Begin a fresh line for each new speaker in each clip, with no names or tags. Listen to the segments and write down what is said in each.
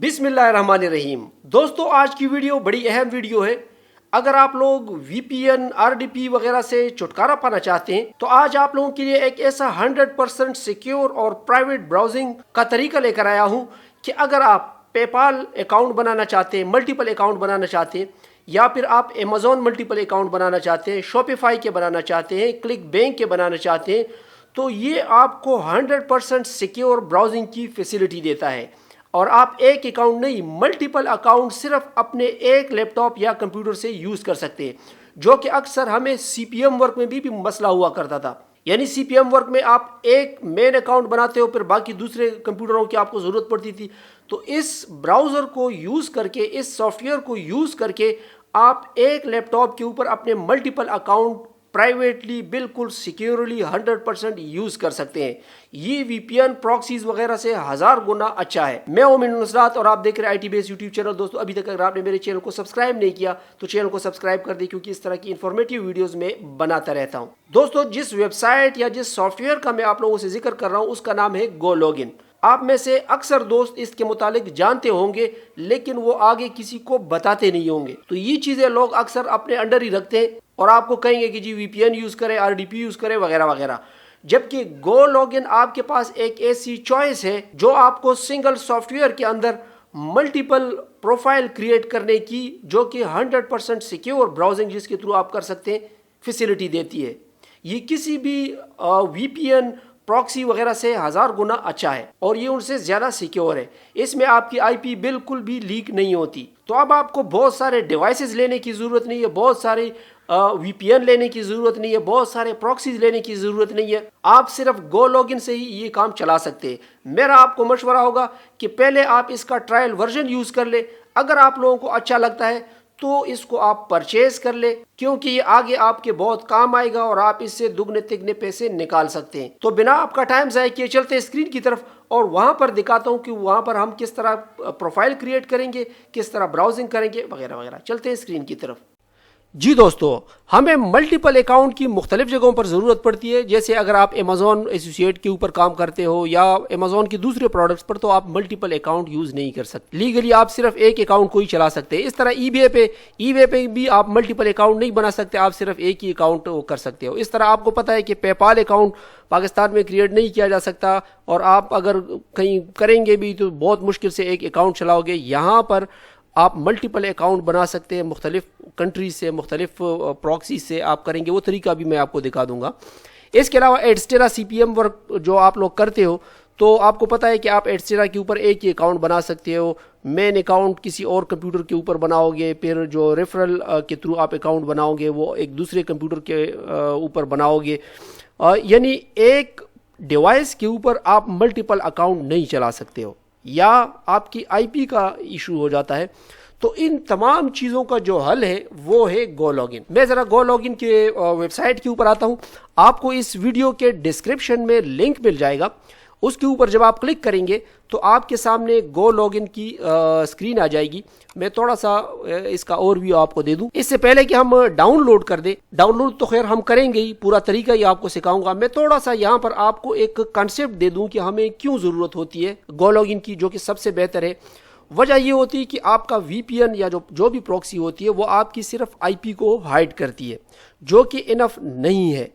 بسم اللہ الرحمن الرحیم۔ دوستو آج کی ویڈیو بڑی اہم ویڈیو ہے۔ اگر آپ لوگ وی پی این RDP وغیرہ سے چھٹکارا پانا چاہتے ہیں تو آج آپ لوگوں کے لیے ایک ایسا 100% سیکیور اور پرائیویٹ براؤزنگ کا طریقہ لے کر آیا ہوں کہ اگر آپ پے پال اکاؤنٹ بنانا چاہتے ہیں، ملٹیپل اکاؤنٹ بنانا چاہتے ہیں، یا پھر آپ Amazon ملٹیپل اکاؤنٹ بنانا چاہتے ہیں، شاپیفائی کے بنانا چاہتے ہیں، کلک بینک کے بنانا چاہتے ہیں، تو یہ آپ کو 100% سیکیور براؤزنگ کی فیسلٹی دیتا ہے۔ اور آپ ایک اکاؤنٹ نہیں، ملٹیپل اکاؤنٹ صرف اپنے ایک لیپ ٹاپ یا کمپیوٹر سے یوز کر سکتے ہیں، جو کہ اکثر ہمیں CPM ورک میں بھی مسئلہ ہوا کرتا تھا۔ یعنی CPM ورک میں آپ ایک مین اکاؤنٹ بناتے ہو، پھر باقی دوسرے کمپیوٹروں کی آپ کو ضرورت پڑتی تھی۔ تو اس براؤزر کو یوز کر کے، اس سافٹ ویئر کو یوز کر کے آپ ایک لیپ ٹاپ کے اوپر اپنے ملٹیپل اکاؤنٹ پرائیویٹلی بالکل سیکیورلی 100% یوز کر سکتے ہیں۔ یہ VPN پراکسیز وغیرہ سے 1000 گنا اچھا ہے۔ میں مومن نصرت اور آپ دیکھ رہے ہیں IT بیس یوٹیوب چینل۔ دوستو ابھی تک اگر آپ نے میرے چینل کو سبسکرائب نہیں کیا تو چینل کو سبسکرائب کر دیں، کیونکہ اس طرح کی انفارمیٹیو ویڈیوز میں بناتا رہتا ہوں۔ دوستو جس ویب سائٹ یا جس سافٹ ویئر کا میں آپ لوگوں سے ذکر کر رہا ہوں اس کا نام ہے گو لاگن۔ آپ میں سے اکثر دوست اس کے متعلق جانتے ہوں گے، لیکن وہ آگے کسی کو بتاتے نہیں ہوں گے۔ تو یہ چیزیں لوگ اکثر اپنے انڈر ہی رکھتے ہیں اور آپ کو کہیں گے کہ جی VPN یوز کریں، RDP یوز کریں وغیرہ وغیرہ، جبکہ گو لاگن آپ کے پاس ایک ایسی چوائس ہے جو آپ کو سنگل سافٹ ویئر کے اندر ملٹیپل پروفائل کریٹ کرنے کی، جو کہ 100% سیکیور براؤزنگ جس کے تھرو آپ کر سکتے ہیں، فیسلٹی دیتی ہے۔ یہ کسی بھی VPN پراکسی وغیرہ سے 1000 گنا اچھا ہے اور یہ ان سے زیادہ سیکیور ہے۔ اس میں آپ کی IP بالکل بھی لیک نہیں ہوتی۔ تو اب آپ کو بہت سارے ڈیوائسز لینے کی ضرورت نہیں ہے، بہت سارے VPN لینے کی ضرورت نہیں ہے، بہت سارے پراکسیز لینے کی ضرورت نہیں ہے۔ آپ صرف گو لاگن سے ہی یہ کام چلا سکتے ہیں۔ میرا آپ کو مشورہ ہوگا کہ پہلے آپ اس کا ٹرائل ورژن یوز کر لیں۔ اگر آپ لوگوں کو اچھا لگتا ہے تو اس کو آپ پرچیز کر لیں، کیونکہ یہ آگے آپ کے بہت کام آئے گا اور آپ اس سے دگنے تگنے پیسے نکال سکتے ہیں۔ تو بنا آپ کا ٹائم ضائع کیے چلتے ہیں اسکرین کی طرف اور وہاں پر دکھاتا ہوں کہ وہاں پر ہم کس طرح پروفائل کریٹ کریں گے، کس طرح براؤزنگ کریں گے وغیرہ وغیرہ۔ چلتے ہیں اسکرین کی طرف۔ جی دوستو، ہمیں ملٹیپل اکاؤنٹ کی مختلف جگہوں پر ضرورت پڑتی ہے۔ جیسے اگر آپ Amazon ایسوسیٹ کے اوپر کام کرتے ہو یا Amazon کی دوسرے پروڈکٹس پر، تو آپ ملٹیپل اکاؤنٹ یوز نہیں کر سکتے۔ لیگلی آپ صرف ایک اکاؤنٹ کو ہی چلا سکتے ہیں۔ اس طرح ای بے پہ بھی آپ ملٹیپل اکاؤنٹ نہیں بنا سکتے، آپ صرف ایک ہی اکاؤنٹ کر سکتے ہو۔ اس طرح آپ کو پتہ ہے کہ پے پال اکاؤنٹ پاکستان میں کریٹ نہیں کیا جا سکتا، اور آپ اگر کہیں کریں گے بھی تو بہت مشکل سے ایک اکاؤنٹ چلاؤ گے۔ یہاں پر آپ ملٹیپل اکاؤنٹ بنا سکتے ہیں، مختلف کنٹریز سے، مختلف پراکسی سے آپ کریں گے۔ وہ طریقہ بھی میں آپ کو دکھا دوں گا۔ اس کے علاوہ ایڈسٹیرا CPM ورک جو آپ لوگ کرتے ہو، تو آپ کو پتہ ہے کہ آپ ایڈسٹیرا کے اوپر ایک ہی اکاؤنٹ بنا سکتے ہو۔ مین اکاؤنٹ کسی اور کمپیوٹر کے اوپر بناؤ گے، پھر جو ریفرل کے تھرو آپ اکاؤنٹ بناؤ گے وہ ایک دوسرے کمپیوٹر کے اوپر بناؤ گے۔ یعنی ایک ڈیوائس کے اوپر آپ ملٹیپل اکاؤنٹ نہیں چلا سکتے ہو، یا آپ کی IP کا ایشو ہو جاتا ہے۔ تو ان تمام چیزوں کا جو حل ہے وہ ہے گو لاگن۔ میں ذرا گو لاگن کے ویب سائٹ کے اوپر آتا ہوں۔ آپ کو اس ویڈیو کے ڈسکرپشن میں لنک مل جائے گا، اس کے اوپر جب آپ کلک کریں گے تو آپ کے سامنے گو لاگن کی اسکرین آ جائے گی۔ میں تھوڑا سا اس کا اوور ویو آپ کو دے دوں۔ اس سے پہلے کہ ہم ڈاؤن لوڈ کر دیں، ڈاؤن لوڈ تو خیر ہم کریں گے ہی، پورا طریقہ ہی آپ کو سکھاؤں گا۔ میں تھوڑا سا یہاں پر آپ کو ایک کنسیپٹ دے دوں کہ ہمیں کیوں ضرورت ہوتی ہے گو لاگن کی، جو کہ سب سے بہتر ہے۔ وجہ یہ ہوتی ہے کہ آپ کا VPN یا جو بھی پراکسی ہوتی ہے وہ آپ کی صرف IP کو ہائڈ کرتی ہے، جو کہ انف نہیں ہے۔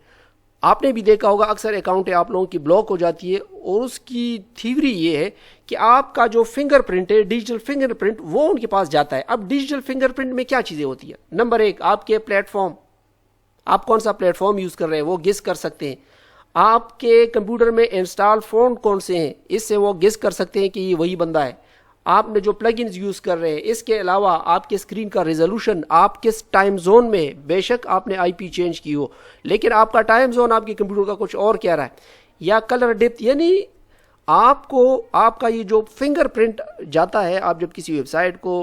آپ نے بھی دیکھا ہوگا اکثر اکاؤنٹ آپ لوگوں کی بلاک ہو جاتی ہے، اور اس کی تھیوری یہ ہے کہ آپ کا جو فنگر پرنٹ ہے، ڈیجیٹل فنگر پرنٹ، وہ ان کے پاس جاتا ہے۔ اب ڈیجیٹل فنگر پرنٹ میں کیا چیزیں ہوتی ہیں؟ نمبر 1، آپ کے پلیٹ فارم، آپ کون سا پلیٹ فارم یوز کر رہے ہیں وہ گیس کر سکتے ہیں۔ آپ کے کمپیوٹر میں انسٹال فون کون سے ہیں، اس سے وہ گیس کر سکتے ہیں کہ یہ وہی بندہ ہے۔ آپ نے جو پلگنز یوز کر رہے ہیں، اس کے علاوہ آپ کے اسکرین کا ریزولوشن، آپ کس ٹائم زون میں، بے شک آپ نے IP چینج کی ہو لیکن آپ کا ٹائم زون آپ کے کمپیوٹر کا کچھ اور کہہ رہا ہے، یا کلر ڈیپتھ، یعنی آپ کو آپ کا یہ جو فنگر پرنٹ جاتا ہے، آپ جب کسی ویب سائٹ کو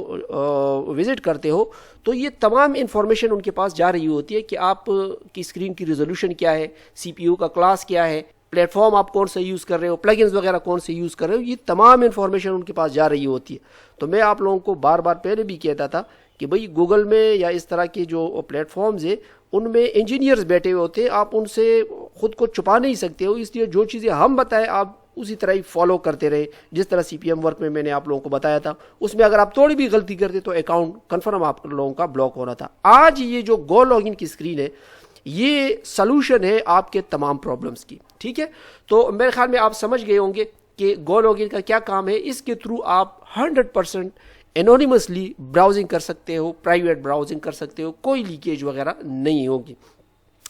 وزٹ کرتے ہو تو یہ تمام انفارمیشن ان کے پاس جا رہی ہوتی ہے کہ آپ کی اسکرین کی ریزولوشن کیا ہے، CPU کا کلاس کیا ہے، پلیٹ فارم آپ کون سے یوز کر رہے ہو، پلگنز وغیرہ کون سے یوز کر رہے ہو، یہ تمام انفارمیشن ان کے پاس جا رہی ہوتی ہے۔ تو میں آپ لوگوں کو بار بار پہلے بھی کہتا تھا کہ بھئی گوگل میں یا اس طرح کے جو پلیٹ فارمز ہیں ان میں انجینئرز بیٹھے ہوئے ہوتے ہیں، آپ ان سے خود کو چھپا نہیں سکتے ہو، اس لیے جو چیزیں ہم بتائیں آپ اسی طرح ہی فالو کرتے رہے. جس طرح CPM ورک میں میں نے آپ لوگوں کو بتایا تھا, اس میں اگر آپ تھوڑی بھی غلطی کرتے تو اکاؤنٹ کنفرم آپ لوگوں کا بلاک ہونا تھا. آج یہ جو گو لاگ ان کی اسکرین ہے یہ سلوشن ہے آپ کے تمام پرابلمس کی. ٹھیک ہے, تو میرے خیال میں آپ سمجھ گئے ہوں گے کہ گو لاگ ان کا کیا کام ہے. اس کے تھرو آپ 100% انونیمسلی براؤزنگ کر سکتے ہو, پرائیویٹ براؤزنگ کر سکتے ہو, کوئی لیکیج وغیرہ نہیں ہوگی.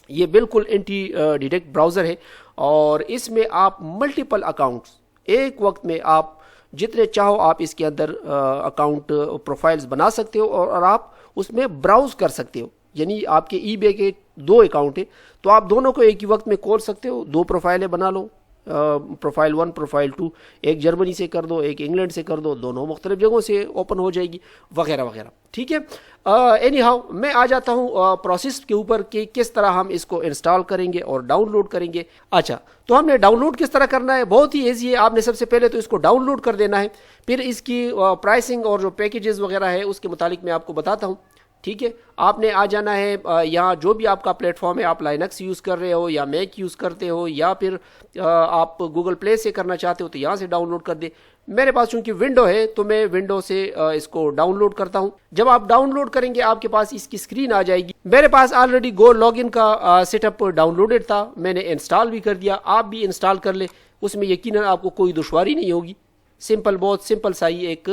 یہ بالکل اینٹی ڈیٹیکٹ براؤزر ہے اور اس میں آپ ملٹیپل اکاؤنٹس ایک وقت میں آپ جتنے چاہو آپ اس کے اندر اکاؤنٹ پروفائلز بنا سکتے ہو اور آپ اس میں براؤز کر سکتے ہو. یعنی آپ کے ای بے کے 2 اکاؤنٹ ہیں تو آپ دونوں کو ایک ہی وقت میں کھول سکتے ہو. 2 پروفائلیں بنا لو, پروفائل 1 پروفائل 2, ایک جرمنی سے کر دو, ایک انگلینڈ سے کر دو, دونوں مختلف جگہوں سے اوپن ہو جائے گی وغیرہ وغیرہ. ٹھیک ہے, اینی ہاؤ میں آ جاتا ہوں پروسیس کے اوپر کہ کس طرح ہم اس کو انسٹال کریں گے اور ڈاؤن لوڈ کریں گے. اچھا, تو ہم نے ڈاؤن لوڈ کس طرح کرنا ہے, بہت ہی ایزی ہے. آپ نے سب سے پہلے تو اس کو ڈاؤن لوڈ کر دینا ہے, پھر اس کی پرائسنگ اور جو پیکیجز وغیرہ ہے اس کے متعلق میں آپ کو بتاتا ہوں. ٹھیک ہے, آپ نے آ جانا ہے یہاں جو بھی آپ کا پلیٹ فارم ہے, آپ لائنکس یوز کر رہے ہو یا میک یوز کرتے ہو یا پھر آپ گوگل پلے سے کرنا چاہتے ہو تو یہاں سے ڈاؤن لوڈ کر دیں. میرے پاس چونکہ ونڈو ہے تو میں ونڈو سے اس کو ڈاؤن لوڈ کرتا ہوں. جب آپ ڈاؤن لوڈ کریں گے آپ کے پاس اس کی اسکرین آ جائے گی. میرے پاس آلریڈی گو لاگ ان کا سیٹ اپ ڈاؤن لوڈڈ تھا, میں نے انسٹال بھی کر دیا. آپ بھی انسٹال کر لیں, اس میں یقیناً آپ کو کوئی دشواری نہیں ہوگی. سمپل, بہت سمپل سا ہی ایک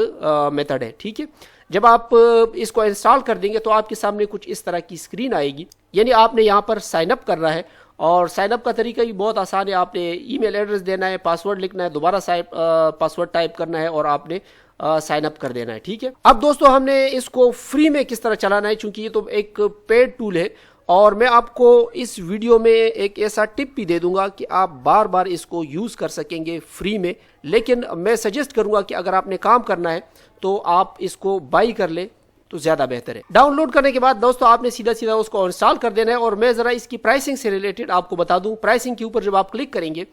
میتھڈ ہے. ٹھیک ہے, جب آپ اس کو انسٹال کر دیں گے تو آپ کے سامنے کچھ اس طرح کی اسکرین آئے گی. یعنی آپ نے یہاں پر سائن اپ کرنا ہے اور سائن اپ کا طریقہ بھی بہت آسان ہے. آپ نے ای میل ایڈریس دینا ہے, پاسورڈ لکھنا ہے, دوبارہ پاسورڈ ٹائپ کرنا ہے اور آپ نے سائن اپ کر دینا ہے. ٹھیک ہے, اب دوستو ہم نے اس کو فری میں کس طرح چلانا ہے, چونکہ یہ تو ایک پیڈ ٹول ہے اور میں آپ کو اس ویڈیو میں ایک ایسا ٹپ بھی دے دوں گا کہ آپ بار بار اس کو یوز کر سکیں گے فری میں. لیکن میں سجیسٹ کروں گا کہ اگر آپ نے کام کرنا ہے تو آپ اس کو بائی کر لیں تو زیادہ بہتر ہے. ڈاؤن لوڈ کرنے کے بعد دوستو آپ نے سیدھا اس کو انسٹال کر دینا ہے. اور میں ذرا اس کی پرائسنگ سے ریلیٹڈ آپ کو بتا دوں. پرائسنگ کے اوپر جب آپ کلک کریں گے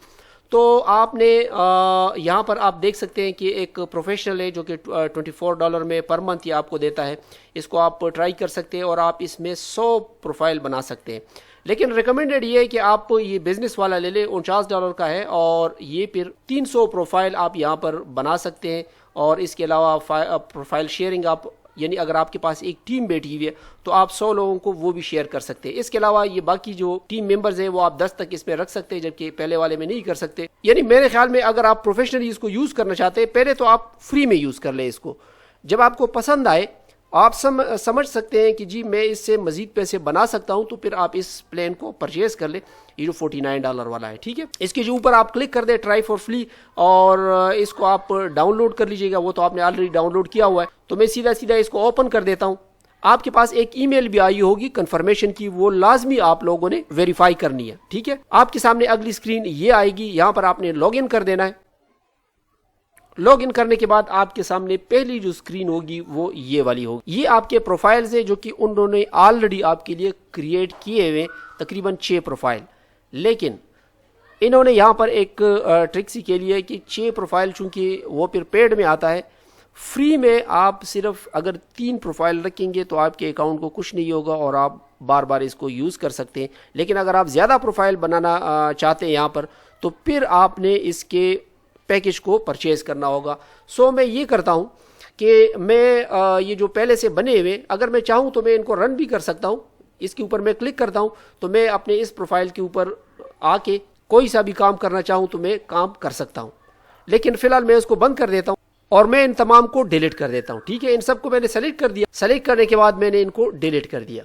تو آپ نے یہاں پر آپ دیکھ سکتے ہیں کہ ایک پروفیشنل ہے جو کہ $24 میں پر منتھ یہ آپ کو دیتا ہے. اس کو آپ ٹرائی کر سکتے ہیں اور آپ اس میں 100 پروفائل بنا سکتے ہیں. لیکن ریکمینڈڈ یہ ہے کہ آپ یہ بزنس والا لے لیں, $49 کا ہے اور یہ پھر 300 پروفائل آپ یہاں پر بنا سکتے ہیں. اور اس کے علاوہ پروفائل شیئرنگ آپ, یعنی اگر آپ کے پاس ایک ٹیم بیٹھی ہوئی ہے تو آپ 100 لوگوں کو وہ بھی شیئر کر سکتے ہیں. اس کے علاوہ یہ باقی جو ٹیم ممبرز ہیں وہ آپ 10 تک اس میں رکھ سکتے ہیں, جبکہ پہلے والے میں نہیں کر سکتے. یعنی میرے خیال میں اگر آپ پروفیشنلی اس کو یوز کرنا چاہتے ہیں پہلے تو آپ فری میں یوز کر لیں اس کو. جب آپ کو پسند آئے آپ سمجھ سکتے ہیں کہ جی میں اس سے مزید پیسے بنا سکتا ہوں تو پھر آپ اس پلان کو پرچیز کر لیں, یہ جو $49 والا ہے. ٹھیک ہے, اس کے جو اوپر آپ کلک کر دیں ٹرائی فار فری اور اس کو آپ ڈاؤن لوڈ کر لیجئے گا. وہ تو آپ نے آلریڈی ڈاؤن لوڈ کیا ہوا ہے. تو میں سیدھا اس کو اوپن کر دیتا ہوں. آپ کے پاس ایک ای میل بھی آئی ہوگی کنفرمیشن کی, وہ لازمی آپ لوگوں نے ویریفائی کرنی ہے. ٹھیک ہے, آپ کے سامنے اگلی اسکرین یہ آئے گی. یہاں پر آپ نے لاگ ان کر دینا ہے. لاگ ان کرنے کے بعد آپ کے سامنے پہلی جو اسکرین ہوگی وہ یہ والی ہوگی. یہ آپ کے پروفائلز ہیں جو کہ انہوں نے آلریڈی آپ کے لیے کریٹ کیے ہوئے تقریباً 6 پروفائل. لیکن انہوں نے یہاں پر ایک ٹرک کے لیے کہ 6 پروفائل چونکہ وہ پھر پیڈ میں آتا ہے, فری میں آپ صرف اگر 3 پروفائل رکھیں گے تو آپ کے اکاؤنٹ کو کچھ نہیں ہوگا اور آپ بار بار اس کو یوز کر سکتے ہیں. لیکن اگر آپ زیادہ پروفائل بنانا چاہتے ہیں یہاں پر تو پھر آپ نے اس کے پیکج کو پرچیز کرنا ہوگا. سو میں یہ کرتا ہوں کہ میں یہ جو پہلے سے بنے ہوئے اگر میں چاہوں تو میں ان کو رن بھی کر سکتا ہوں. اس کے اوپر میں کلک کرتا ہوں تو میں اپنے اس پروفائل کے اوپر آ کے کوئی سا بھی کام کرنا چاہوں تو میں کام کر سکتا ہوں. لیکن فی الحال میں اس کو بند کر دیتا ہوں اور میں ان تمام کو ڈیلیٹ کر دیتا ہوں. ٹھیک ہے, ان سب کو میں نے سلیکٹ کر دیا. سلیکٹ کرنے کے بعد میں نے ان کو ڈیلیٹ کر دیا.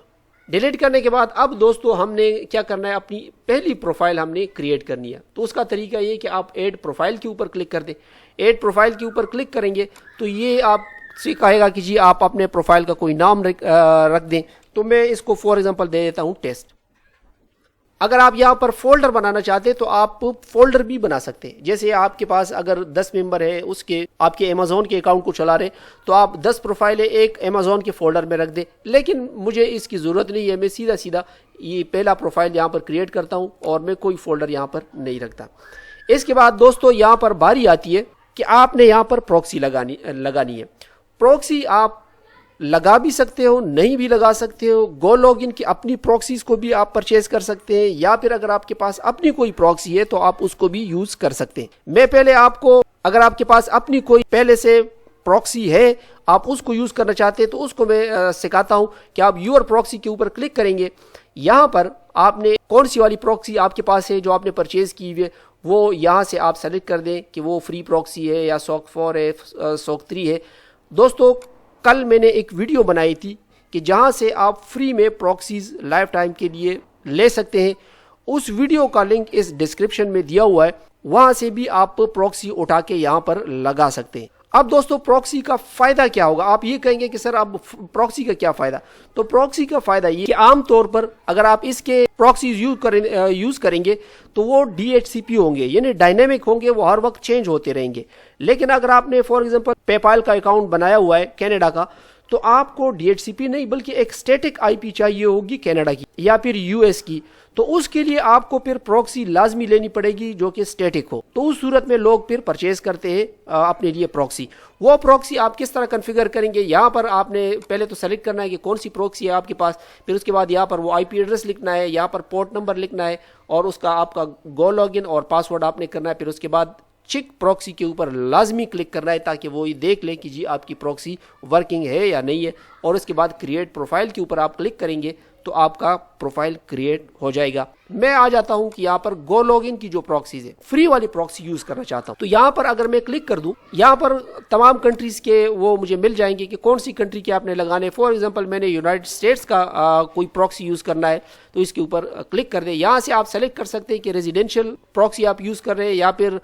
ڈیلیٹ کرنے کے بعد اب دوستو ہم نے کیا کرنا ہے, اپنی پہلی پروفائل ہم نے کریٹ کرنی ہے. تو اس کا طریقہ یہ کہ آپ ایڈ پروفائل کے اوپر کلک کر دیں. ایڈ پروفائل کے اوپر کلک کریں گے تو یہ آپ سے کہے گا کہ جی آپ اپنے پروفائل کا کوئی نام رکھ دیں. تو میں اس کو فار ایگزامپل دے دیتا ہوں ٹیسٹ. اگر آپ یہاں پر فولڈر بنانا چاہتے ہیں تو آپ فولڈر بھی بنا سکتے ہیں. جیسے آپ کے پاس اگر 10 ممبر ہے اس کے آپ کے امیزون کے اکاؤنٹ کو چلا رہے ہیں تو آپ 10 پروفائلیں ایک امیزون کے فولڈر میں رکھ دیں. لیکن مجھے اس کی ضرورت نہیں ہے, میں سیدھا یہ پہلا پروفائل یہاں پر کریٹ کرتا ہوں اور میں کوئی فولڈر یہاں پر نہیں رکھتا. اس کے بعد دوستو یہاں پر باری آتی ہے کہ آپ نے یہاں پر پروکسی لگانی ہے. پروکسی آپ لگا بھی سکتے ہو، نہیں بھی لگا سکتے ہو. گو لاگ ان کی اپنی پراکسیز کو بھی آپ پرچیز کر سکتے ہیں، یا پھر اگر آپ کے پاس اپنی کوئی پراکسی ہے تو آپ اس کو بھی یوز کر سکتے ہیں. میں پہلے آپ کو، اگر آپ کے پاس اپنی کوئی پہلے سے پراکسی ہے آپ اس کو یوز کرنا چاہتے ہیں تو اس کو میں سکھاتا ہوں کہ آپ یور پراکسی کے اوپر کلک کریں گے. یہاں پر آپ نے کون سی والی پراکسی آپ کے پاس ہے جو آپ نے پرچیز کی ہوئی ہے وہ یہاں سے آپ سلیکٹ کر دیں کہ وہ فری پراکسی ہے یا سوک 4 ہے، سوک 3 ہے. دوستو کل میں نے ایک ویڈیو بنائی تھی کہ جہاں سے آپ فری میں پراکسیز لائف ٹائم کے لیے لے سکتے ہیں. اس ویڈیو کا لنک اس ڈسکرپشن میں دیا ہوا ہے، وہاں سے بھی آپ پراکسی اٹھا کے یہاں پر لگا سکتے ہیں. اب دوستو پراکسی کا فائدہ کیا ہوگا؟ آپ یہ کہیں گے کہ سر اب پراکسی کا کیا فائدہ؟ تو پراکسی کا فائدہ یہ کہ عام طور پر اگر آپ اس کے پراکسیز یوز کریں گے تو وہ DHCP ہوں گے، یعنی ڈائنامک ہوں گے، وہ ہر وقت چینج ہوتے رہیں گے. لیکن اگر آپ نے فار ایگزامپل پے پال کا اکاؤنٹ بنایا ہوا ہے کینیڈا کا، تو آپ کو DHCP نہیں بلکہ ایک اسٹیٹک IP چاہیے ہوگی کینیڈا کی یا پھر US کی. تو اس کے لیے آپ کو پھر پراکسی لازمی لینی پڑے گی جو کہ اسٹیٹک ہو. تو اس صورت میں لوگ پھر پرچیز کرتے ہیں اپنے لیے پراکسی. وہ پراکسی آپ کس طرح کنفیگر کریں گے؟ یہاں پر آپ نے پہلے تو سلیکٹ کرنا ہے کہ کون سی پراکسی ہے آپ کے پاس، پھر اس کے بعد یہاں پر وہ IP ایڈریس لکھنا ہے، یہاں پر پورٹ نمبر لکھنا ہے، اور اس کا آپ کا گو لاگ ان اور پاسورڈ آپ نے کرنا ہے. پھر اس کے بعد چیک پراکسی کے اوپر لازمی کلک کرنا ہے تاکہ وہ یہ دیکھ لیں کہ جی آپ کی پراکسی ورکنگ ہے یا نہیں ہے. اور اس کے بعد کریٹ پروفائل کے اوپر آپ کلک کریں گے تو آپ کا پروفائل کریٹ ہو جائے گا. میں آ جاتا ہوں کہ یہاں پر گو لاگ ان کی جو پراکسیز ہے، فری والی پراکسی یوز کرنا چاہتا ہوں. تو یہاں پر اگر میں کلک کر دوں، یہاں پر تمام کنٹریز کے وہ مجھے مل جائیں گے کہ کون سی کنٹری کے آپ نے لگانے. فار ایگزامپل میں نے یونائٹڈ اسٹیٹس کا کوئی پراکسی یوز کرنا ہے تو اس کے اوپر کلک کر دیں. یہاں سے آپ سلیکٹ کر سکتے ہیں کہ ریزیڈینشیل پراکسی آپ یوز کر رہے ہیں یا پھر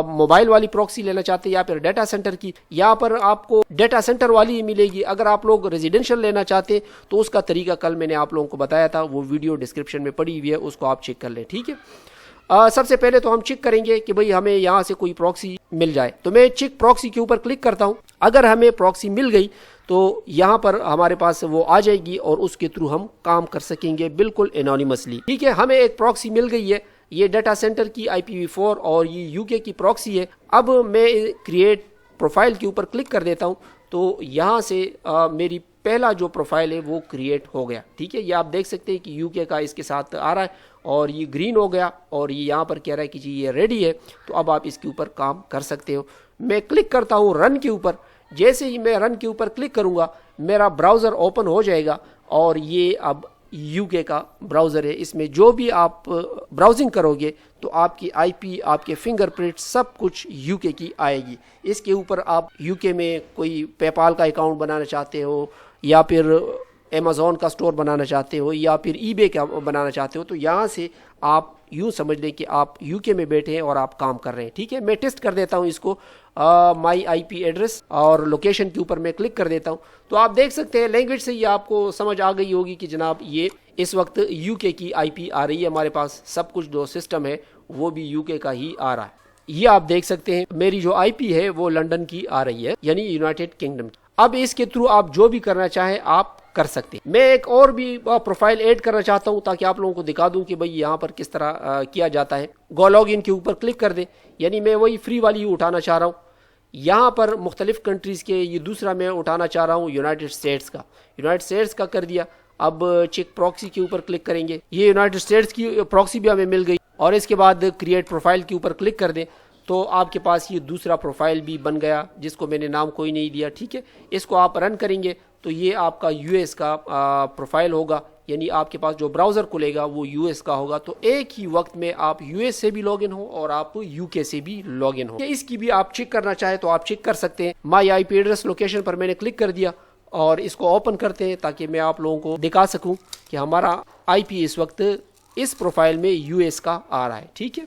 موبائل والی پراکسی لینا چاہتے ہیں یا پھر ڈیٹا سینٹر کی. یہاں پر آپ کو ڈیٹا سینٹر والی ملے گی. اگر آپ لوگ ریزیڈینشیل لینا چاہتے ہیں تو اس کا طریقہ کل میں نے آپ لوگوں کو بتایا تھا، وہ ویڈیو ڈسکرپشن میں پڑی ہوئی ہے، اس کو آپ چیک کر لیں. ٹھیک ہے، سب سے پہلے تو ہم چیک کریں گے کہ بھئی ہمیں یہاں سے کوئی پراکسی مل جائے. تو میں چیک پراکسی کے اوپر کلک کرتا ہوں. اگر ہمیں پراکسی مل گئی تو یہاں پر ہمارے پاس وہ آ جائے گی اور اس کے تھرو ہم کام کر سکیں گے بالکل انونیمسلی. ٹھیک ہے، ہمیں ایک پراکسی مل گئی ہے، یہ ڈیٹا سینٹر کی IPv4 اور یہ UK کی پراکسی ہے. اب میں کریٹ پروفائل کے اوپر کلک کر دیتا ہوں تو یہاں سے میری پہلا جو پروفائل ہے وہ کریٹ ہو گیا. ٹھیک ہے، یہ آپ دیکھ سکتے ہیں کہ UK کا اس کے ساتھ آ رہا ہے اور یہ گرین ہو گیا اور یہ یہاں پر کہہ رہا ہے کہ جی یہ ریڈی ہے. تو اب آپ اس کے اوپر کام کر سکتے ہو. میں کلک کرتا ہوں رن کے اوپر. جیسے ہی میں رن کے اوپر کلک کروں گا میرا براؤزر اوپن ہو جائے گا اور یہ اب UK کا براؤزر ہے. اس میں جو بھی آپ براؤزنگ کرو گے تو آپ کی IP، آپ کے فنگر پرنٹ سب کچھ UK کی آئے گی. اس کے اوپر آپ UK میں کوئی پے پال کا اکاؤنٹ بنانا چاہتے ہو یا پھر Amazon کا سٹور بنانا چاہتے ہو یا پھر eBay کا بنانا چاہتے ہو تو یہاں سے آپ یوں سمجھ لیں کہ آپ UK میں بیٹھے ہیں اور آپ کام کر رہے ہیں. ٹھیک ہے، میں ٹیسٹ کر دیتا ہوں اس کو. مائی IP ایڈریس اور لوکیشن کے اوپر میں کلک کر دیتا ہوں تو آپ دیکھ سکتے ہیں لینگویج سے یہ آپ کو سمجھ آ گئی ہوگی کہ جناب یہ اس وقت UK کی IP آ رہی ہے ہمارے پاس. سب کچھ جو سسٹم ہے وہ بھی UK کا ہی آ رہا ہے. یہ آپ دیکھ سکتے ہیں میری جو IP ہے وہ لنڈن کی آ رہی ہے، یعنی یونائٹڈ کنگڈم کی. اب اس کے تھرو آپ جو بھی کرنا چاہیں آپ کر سکتے ہیں. میں ایک اور بھی پروفائل ایڈ کرنا چاہتا ہوں تاکہ آپ لوگوں کو دکھا دوں کہ بھئی یہاں پر کس طرح کیا جاتا ہے. گو لاگ ان کے اوپر کلک کر دیں، یعنی میں وہی فری والی اٹھانا چاہ رہا ہوں. یہاں پر مختلف کنٹریز کے یہ دوسرا میں اٹھانا چاہ رہا ہوں یونائٹڈ اسٹیٹس کا. یونائٹڈ اسٹیٹس کا کر دیا. اب چیک پراکسی کے اوپر کلک کریں گے. یہ یونائٹڈ اسٹیٹس کی پراکسی بھی ہمیں مل گئی اور اس کے بعد کریٹ پروفائل کے اوپر کلک کر دیں تو آپ کے پاس یہ دوسرا پروفائل بھی بن گیا جس کو میں نے نام کوئی نہیں دیا. ٹھیک ہے، اس کو آپ رن کریں گے تو یہ آپ کا US کا پروفائل ہوگا، یعنی آپ کے پاس جو براؤزر کھلے گا وہ US کا ہوگا. تو ایک ہی وقت میں آپ US سے بھی لاگ ان ہو اور آپ UK سے بھی لاگ ان ہو. اس کی بھی آپ چیک کرنا چاہیں تو آپ چیک کر سکتے ہیں. مائی IP ایڈریس لوکیشن پر میں نے کلک کر دیا اور اس کو اوپن کرتے ہیں تاکہ میں آپ لوگوں کو دکھا سکوں کہ ہمارا IP اس وقت اس پروفائل میں US کا آ رہا ہے. ٹھیک ہے،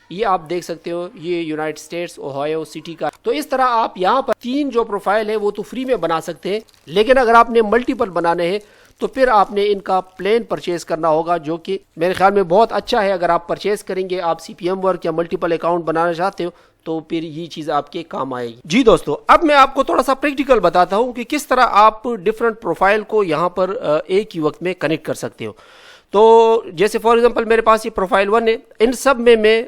یہ آپ دیکھ سکتے ہو یہ یونائٹڈ اسٹیٹس اوہایو سٹی کا. تو اس طرح آپ یہاں پر 3 جو پروفائل ہے وہ تو فری میں بنا سکتے ہیں، لیکن اگر آپ نے ملٹیپل بنانے ہیں تو پھر آپ نے ان کا پلان پرچیز کرنا ہوگا جو کہ میرے خیال میں بہت اچھا ہے. اگر آپ پرچیز کریں گے، آپ CPM ورک یا ملٹیپل اکاؤنٹ بنانا چاہتے ہو تو پھر یہ چیز آپ کے کام آئے گی. جی دوستو، اب میں آپ کو تھوڑا سا پریکٹیکل بتاتا ہوں کہ کس طرح آپ ڈفرنٹ پروفائل کو یہاں پر ایک ہی وقت میں کنیکٹ کر سکتے ہو. تو جیسے فار ایگزامپل میرے پاس یہ پروفائل 1 ہے، ان سب میں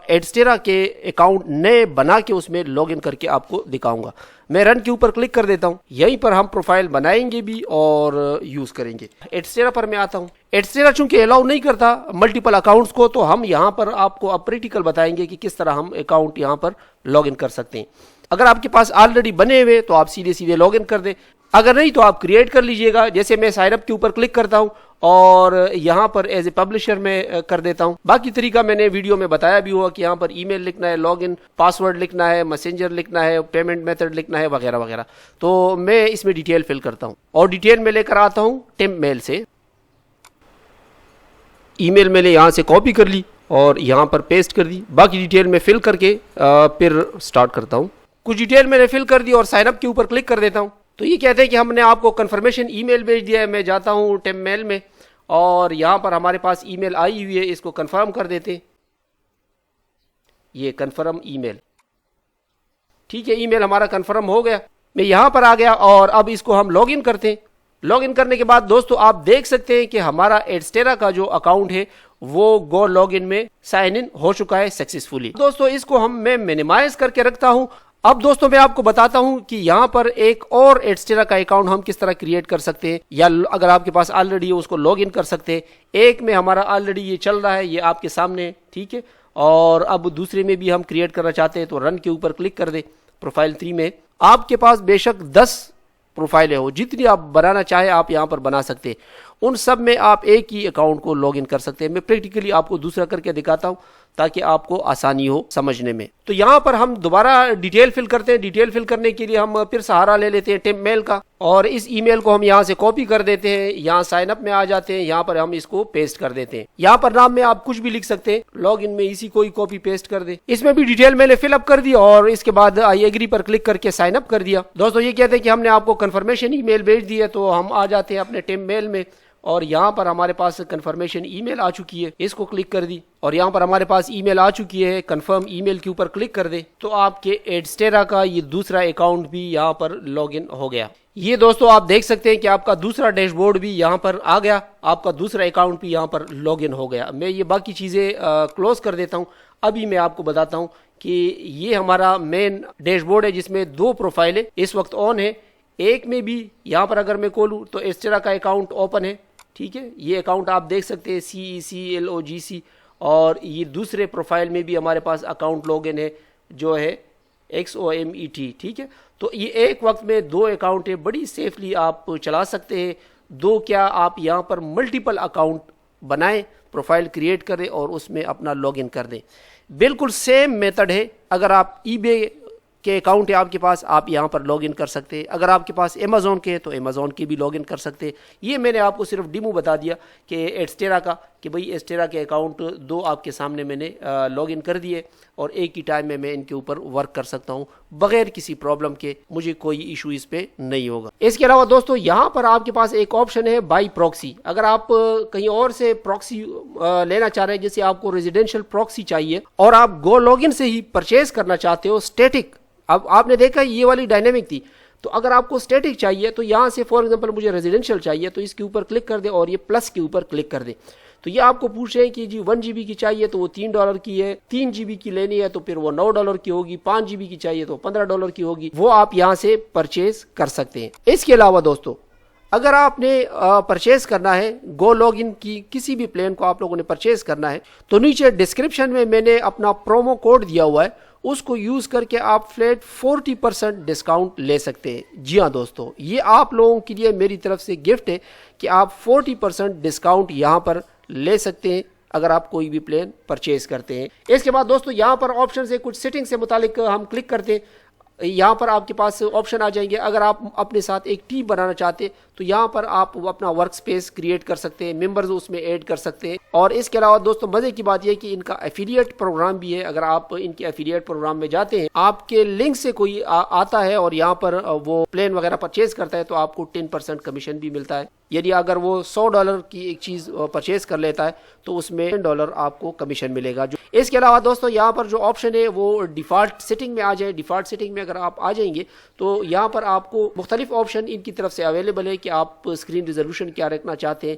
ایڈسٹیرا کے اکاؤنٹ نئے بنا کے اس میں لاگ ان کر کے آپ کو دکھاؤں گا۔ میں رن کے اوپر کلک کر دیتا ہوں، یہیں پر ہم پروفائل بنائیں گے بھی اور یوز کریں گے۔ ایڈسٹیرا پر میں آتا ہوں۔ ایڈسٹیرا چونکہ الاؤ نہیں کرتا ملٹیپل اکاؤنٹس کو، تو ہم یہاں پر آپ کو اب پریکٹیکل بتائیں گے کہ کس طرح ہم اکاؤنٹ یہاں پر لاگ ان کر سکتے ہیں۔ اگر آپ کے پاس آلریڈی بنے ہوئے تو آپ سیدھے لاگ ان کر دیں، اگر نہیں تو آپ کریٹ کر لیجئے گا۔ جیسے میں سائن اپ کے اوپر کلک کرتا ہوں اور یہاں پر ایز اے پبلشر میں کر دیتا ہوں۔ باقی طریقہ میں نے ویڈیو میں بتایا بھی ہوا کہ یہاں پر ای میل لکھنا ہے، لاگ ان پاسورڈ لکھنا ہے، میسنجر لکھنا ہے، پیمنٹ میتھڈ لکھنا ہے وغیرہ وغیرہ۔ تو میں اس میں ڈیٹیل فل کرتا ہوں اور ڈیٹیل میں لے کر آتا ہوں ٹیمپ میل سے۔ ای میل میں نے یہاں سے کاپی کر لی اور یہاں پر پیسٹ کر دی، باقی ڈیٹیل میں فل کر کے پھر سٹارٹ کرتا ہوں۔ کچھ ڈیٹیل میں نے فل کر دی اور سائن اپ کے اوپر کلک کر دیتا ہوں۔ تو یہ کہتے ہیں کہ ہم نے آپ کو کنفرمیشن ای میل بھیج دیا ہے۔ میں جاتا ہوں ٹیمپ میل میں اور یہاں پر ہمارے پاس ای میل آئی ہوئی ہے، اس کو کنفرم کر دیتے ہیں۔ یہ کنفرم ای میل، ٹھیک ہے، ای میل ہمارا کنفرم ہو گیا۔ میں یہاں پر آ گیا اور اب اس کو ہم لاگ ان کرتے ہیں۔ لاگ ان کرنے کے بعد دوستو آپ دیکھ سکتے ہیں کہ ہمارا ایڈسٹیرا کا جو اکاؤنٹ ہے وہ گو لاگ ان میں سائن ان ہو چکا ہے سکسیسفلی۔ دوستو اس کو میں منیمائز کر کے رکھتا ہوں۔ اب دوستوں میں آپ کو بتاتا ہوں کہ یہاں پر ایک اور ایڈسٹیرا کا اکاؤنٹ ہم کس طرح کریٹ کر سکتے ہیں، یا اگر آپ کے پاس آلریڈی ہے اس کو لاگ ان کر سکتے ہیں۔ ایک میں ہمارا آلریڈی یہ چل رہا ہے، یہ آپ کے سامنے، ٹھیک ہے، اور اب دوسرے میں بھی ہم کریٹ کرنا چاہتے ہیں تو رن کے اوپر کلک کر دیں۔ پروفائل 3 میں آپ کے پاس بے شک 10 پروفائلیں ہو، جتنی آپ بنانا چاہے آپ یہاں پر بنا سکتے ہیں۔ ان سب میں آپ ایک ہی اکاؤنٹ کو لاگ ان کر سکتے ہیں۔ میں پریکٹیکلی آپ کو دوسرا کر کے دکھاتا ہوں تاکہ آپ کو آسانی ہو سمجھنے میں۔ تو یہاں پر ہم دوبارہ ڈیٹیل فل کرتے ہیں۔ ڈیٹیل فل کرنے کے لیے ہم پھر سہارا لے لیتے ہیں ٹیمپ میل کا، اور اس ای میل کو ہم یہاں سے کاپی کر دیتے ہیں، یہاں سائن اپ میں آ جاتے ہیں، یہاں پر ہم اس کو پیسٹ کر دیتے ہیں۔ یہاں پر نام میں آپ کچھ بھی لکھ سکتے ہیں، لاگ ان میں اسی کوئی کاپی پیسٹ کر دیں۔ اس میں بھی ڈیٹیل میں نے فل اپ کر دی اور اس کے بعد آئی ایگری پر کلک کر کے سائن اپ کر دیا۔ دوستو یہ کہتے ہیں کہ ہم نے آپ کو کنفرمیشن ای میل بھیج دی ہے، تو ہم آ جاتے ہیں اپنے ٹیمپ میل میں اور یہاں پر ہمارے پاس کنفرمیشن ای میل آ چکی ہے، اس کو کلک کر دی اور یہاں پر ہمارے پاس ای میل آ چکی ہے، کنفرم ای میل کے اوپر کلک کر دیں تو آپ کے ایڈسٹیرا کا یہ دوسرا اکاؤنٹ بھی یہاں پر لاگ ان ہو گیا۔ یہ دوستو آپ دیکھ سکتے ہیں کہ آپ کا دوسرا ڈیش بورڈ بھی یہاں پر آ گیا، آپ کا دوسرا اکاؤنٹ بھی یہاں پر لاگ ان ہو گیا۔ میں یہ باقی چیزیں کلوز کر دیتا ہوں۔ ابھی میں آپ کو بتاتا ہوں کہ یہ ہمارا مین ڈیش بورڈ ہے جس میں 2 پروفائلیں اس وقت آن ہے۔ ایک میں بھی یہاں پر اگر میں کھولوں تو ایڈسٹیرا کا اکاؤنٹ اوپن ہے، ٹھیک ہے، یہ اکاؤنٹ آپ دیکھ سکتے ہیں CECLOGC، اور یہ دوسرے پروفائل میں بھی ہمارے پاس اکاؤنٹ لاگ ان ہے جو ہے XOMET، ٹھیک ہے۔ تو یہ ایک وقت میں 2 اکاؤنٹ ہے، بڑی سیفلی آپ چلا سکتے ہیں۔ 2 کیا، آپ یہاں پر ملٹیپل اکاؤنٹ بنائیں، پروفائل کریٹ کریں اور اس میں اپنا لاگ ان کر دیں۔ بالکل سیم میتھڈ ہے۔ اگر آپ ای بے کے اکاؤنٹ ہے آپ کے پاس، آپ یہاں پر لاگ ان کر سکتے ہیں۔ اگر آپ کے پاس Amazon کے تو Amazon کے بھی لاگ ان کر سکتے ہیں۔ یہ میں نے آپ کو صرف ڈیمو بتا دیا کہ ایڈسٹیرا کا، کہ بھئی ایڈسٹیرا کے اکاؤنٹ 2 آپ کے سامنے میں نے لاگ ان کر دیے اور ایک ہی ٹائم میں ان کے اوپر ورک کر سکتا ہوں بغیر کسی پرابلم کے، مجھے کوئی ایشو اس پہ نہیں ہوگا۔ اس کے علاوہ دوستو یہاں پر آپ کے پاس ایک آپشن ہے بائی پروکسی۔ اگر آپ کہیں اور سے پروکسی لینا چاہ رہے ہیں، جیسے آپ کو ریزیڈینشیل پروکسی چاہیے اور آپ گو لاگ ان سے ہی پرچیز کرنا چاہتے ہو اسٹیٹک، اب آپ نے دیکھا یہ والی ڈائنامک تھی، تو اگر آپ کو اسٹیٹک چاہیے تو یہاں سے فار ایگزامپل مجھے ریزیڈینشیل چاہیے تو اس کے اوپر کلک کر دیں اور یہ پلس کے اوپر کلک کر دیں۔ تو یہ آپ کو پوچھ رہے ہیں کہ جی 1 GB کی چاہیے تو وہ $3 کی ہے، 3 GB کی لینی ہے تو پھر وہ $9 کی ہوگی، 5 GB کی چاہیے تو $15 کی ہوگی، وہ آپ یہاں سے پرچیز کر سکتے ہیں۔ اس کے علاوہ دوستو اگر آپ نے پرچیز کرنا ہے گو لاگ ان کی کسی بھی پلان کو آپ لوگوں نے پرچیز کرنا ہے تو نیچے ڈسکرپشن میں نے اپنا پرومو کوڈ دیا ہوا ہے، اس کو یوز کر کے آپ فلیٹ 40% ڈسکاؤنٹ لے سکتے ہیں۔ جی ہاں دوستو، یہ آپ لوگوں کے لیے میری طرف سے گفٹ ہے کہ آپ 40% ڈسکاؤنٹ یہاں پر لے سکتے ہیں اگر آپ کوئی بھی پلان پرچیز کرتے ہیں۔ اس کے بعد دوستو یہاں پر آپشن سے کچھ سیٹنگ سے متعلق ہم کلک کرتے ہیں، یہاں پر آپ کے پاس آپشن آ جائیں گے۔ اگر آپ اپنے ساتھ ایک ٹیم بنانا چاہتے ہیں تو یہاں پر آپ اپنا ورک سپیس کریٹ کر سکتے ہیں، ممبرز اس میں ایڈ کر سکتے ہیں۔ اور اس کے علاوہ دوستو مزے کی بات یہ کہ ان کا ایفیلیٹ پروگرام بھی ہے۔ اگر آپ ان کے ایفیلیٹ پروگرام میں جاتے ہیں، آپ کے لنک سے کوئی آتا ہے اور یہاں پر وہ پلان وغیرہ پرچیز کرتا ہے تو آپ کو 10% کمیشن بھی ملتا ہے۔ یعنی اگر وہ $100 کی ایک چیز پرچیز کر لیتا ہے تو اس میں $10 آپ کو کمیشن ملے گا۔ اس کے علاوہ دوستو یہاں پر جو آپشن ہے وہ ڈیفالٹ سیٹنگ میں آ جائے۔ ڈیفالٹ سیٹنگ میں اگر آپ آ جائیں گے تو یہاں پر آپ کو مختلف آپشن ان کی طرف سے اویلیبل ہے کہ آپ اسکرین ریزولوشن کیا رکھنا چاہتے ہیں،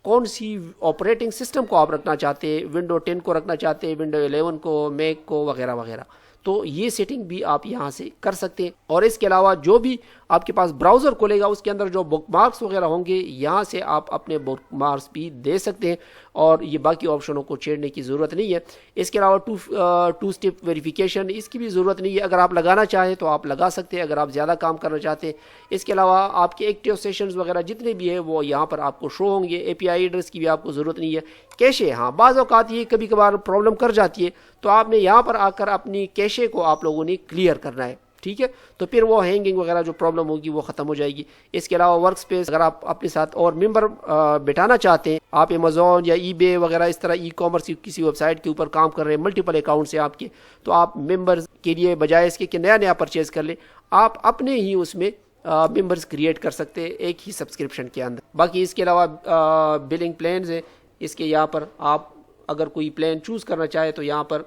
کون سی آپریٹنگ سسٹم کو آپ رکھنا چاہتے ہیں، ونڈو 10 کو رکھنا چاہتے ہیں، ونڈو 11 کو، میک کو، وغیرہ وغیرہ. تو یہ سیٹنگ بھی آپ یہاں سے کر سکتے ہیں. اور اس کے علاوہ جو بھی آپ کے پاس براؤزر کھلے گا اس کے اندر جو بک مارکس وغیرہ ہوں گے یہاں سے آپ اپنے بک مارکس بھی دے سکتے ہیں، اور یہ باقی آپشنوں کو چھیڑنے کی ضرورت نہیں ہے. اس کے علاوہ ٹو اسٹیپ ویریفیکیشن اس کی بھی ضرورت نہیں ہے، اگر آپ لگانا چاہیں تو آپ لگا سکتے ہیں اگر آپ زیادہ کام کرنا چاہتے ہیں. اس کے علاوہ آپ کے ایکٹیو سیشنز وغیرہ جتنے بھی ہیں وہ یہاں پر آپ کو شو ہوں گے. اے پی آئی ایڈریس کی بھی آپ کو ضرورت نہیں ہے. کیشے، ہاں بعض اوقات یہ کبھی کبھار پرابلم کر جاتی ہے، تو آپ نے یہاں پر آ کر اپنی کیشے کو آپ لوگوں نے کلیئر کرنا ہے، ٹھیک ہے. تو پھر وہ ہینگنگ وغیرہ جو پرابلم ہوگی وہ ختم ہو جائے گی. اس کے علاوہ ورک سپیس، اگر آپ اپنے ساتھ اور ممبر بٹھانا چاہتے ہیں، آپ امیزون یا ای بے وغیرہ اس طرح ای کامرس کسی ویب سائٹ کے اوپر کام کر رہے ہیں، ملٹیپل اکاؤنٹس ہیں آپ کے، تو آپ ممبرز کے لیے بجائے اس کے کہ نیا نیا پرچیز کر لیں، آپ اپنے ہی اس میں ممبرز کریٹ کر سکتے ہیں ایک ہی سبسکرپشن کے اندر. باقی اس کے علاوہ بلنگ پلانز ہیں، اس کے یہاں پر آپ اگر کوئی پلان چوز کرنا چاہے تو یہاں پر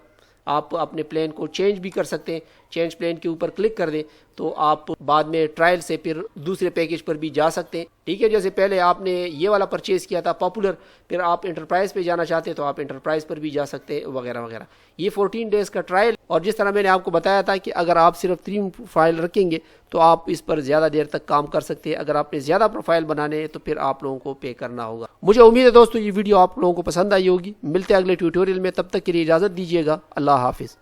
آپ اپنے پلان کو چینج بھی کر سکتے ہیں. چینج پلان کے اوپر کلک کر دیں تو آپ بعد میں ٹرائل سے پھر دوسرے پیکیج پر بھی جا سکتے ہیں، ٹھیک ہے. جیسے پہلے آپ نے یہ والا پرچیز کیا تھا پاپولر، پھر آپ انٹرپرائز پہ جانا چاہتے ہیں تو آپ انٹرپرائز پر بھی جا سکتے ہیں، وغیرہ وغیرہ. یہ 14 ڈیز کا ٹرائل، اور جس طرح میں نے آپ کو بتایا تھا کہ اگر آپ صرف 3 پروفائل رکھیں گے تو آپ اس پر زیادہ دیر تک کام کر سکتے ہیں. اگر آپ نے زیادہ پروفائل بنانے ہیں تو پھر آپ لوگوں کو پے کرنا ہوگا. مجھے امید ہے دوستو یہ ویڈیو آپ لوگوں کو پسند آئی ہوگی. ملتے ہیں اگلے ٹیوٹوریل میں، تب تک کے لیے اجازت دیجیے گا. اللہ حافظ.